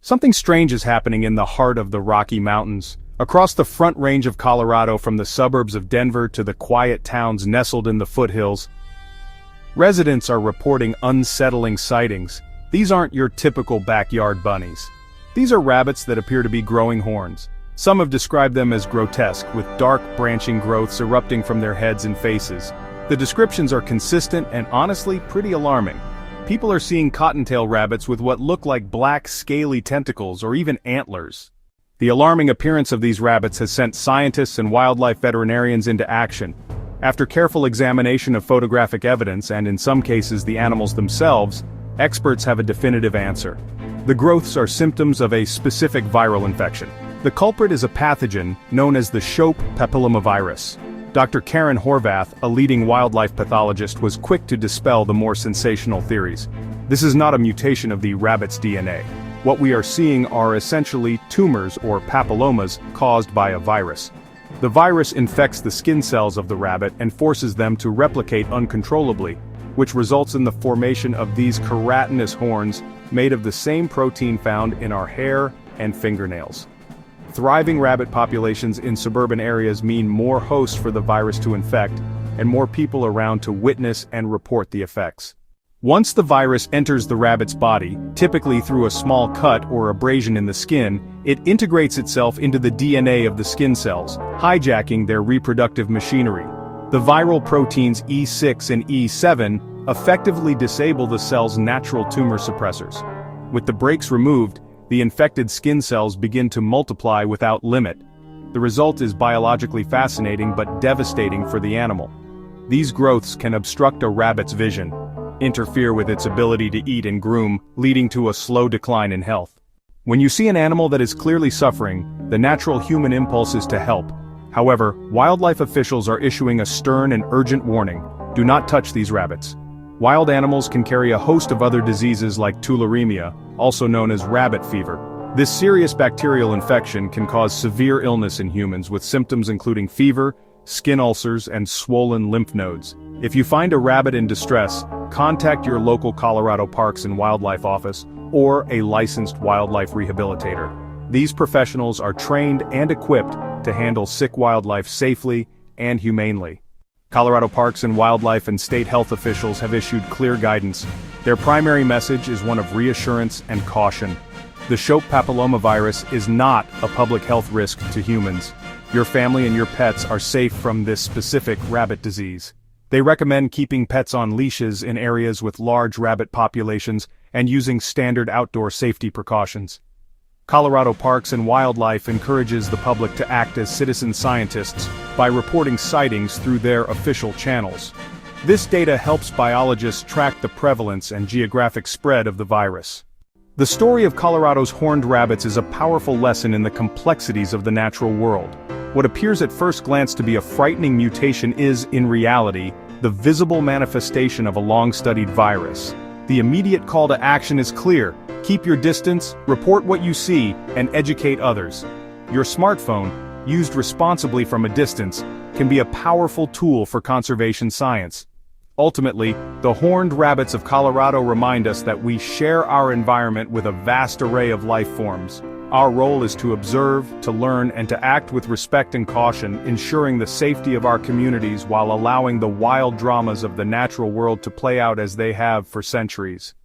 Something strange is happening in the heart of the Rocky Mountains. Across the Front Range of Colorado, from the suburbs of Denver to the quiet towns nestled in the foothills, residents are reporting unsettling sightings. These aren't your typical backyard bunnies. These are rabbits that appear to be growing horns. Some have described them as grotesque, with dark branching growths erupting from their heads and faces. The descriptions are consistent and honestly pretty alarming. People are seeing cottontail rabbits with what look like black scaly tentacles or even antlers. The alarming appearance of these rabbits has sent scientists and wildlife veterinarians into action. After careful examination of photographic evidence and in some cases the animals themselves, experts have a definitive answer. The growths are symptoms of a specific viral infection. The culprit is a pathogen known as the Shope papillomavirus. Dr. Karen Horvath, a leading wildlife pathologist, was quick to dispel the more sensational theories. This is not a mutation of the rabbit's DNA. What we are seeing are essentially tumors or papillomas caused by a virus. The virus infects the skin cells of the rabbit and forces them to replicate uncontrollably, which results in the formation of these keratinous horns made of the same protein found in our hair and fingernails. Thriving rabbit populations in suburban areas mean more hosts for the virus to infect, and more people around to witness and report the effects. Once the virus enters the rabbit's body, typically through a small cut or abrasion in the skin, it integrates itself into the DNA of the skin cells, hijacking their reproductive machinery. The viral proteins E6 and E7 effectively disable the cell's natural tumor suppressors. With the brakes removed, the infected skin cells begin to multiply without limit. The result is biologically fascinating but devastating for the animal. These growths can obstruct a rabbit's vision, interfere with its ability to eat and groom, leading to a slow decline in health. When you see an animal that is clearly suffering, the natural human impulse is to help. However, wildlife officials are issuing a stern and urgent warning: do not touch these rabbits. Wild animals can carry a host of other diseases like tularemia, also known as rabbit fever. This serious bacterial infection can cause severe illness in humans with symptoms including fever, skin ulcers, and swollen lymph nodes. If you find a rabbit in distress, contact your local Colorado Parks and Wildlife office or a licensed wildlife rehabilitator. These professionals are trained and equipped to handle sick wildlife safely and humanely. Colorado Parks and Wildlife and state health officials have issued clear guidance. Their primary message is one of reassurance and caution. The Shope papillomavirus is not a public health risk to humans. Your family and your pets are safe from this specific rabbit disease. They recommend keeping pets on leashes in areas with large rabbit populations and using standard outdoor safety precautions. Colorado Parks and Wildlife encourages the public to act as citizen scientists by reporting sightings through their official channels. This data helps biologists track the prevalence and geographic spread of the virus. The story of Colorado's horned rabbits is a powerful lesson in the complexities of the natural world. What appears at first glance to be a frightening mutation is, in reality, the visible manifestation of a long-studied virus. The immediate call to action is clear: keep your distance, report what you see, and educate others. Your smartphone, used responsibly from a distance, can be a powerful tool for conservation science. Ultimately, the horned rabbits of Colorado remind us that we share our environment with a vast array of life forms. Our role is to observe, to learn, and to act with respect and caution, ensuring the safety of our communities while allowing the wild dramas of the natural world to play out as they have for centuries.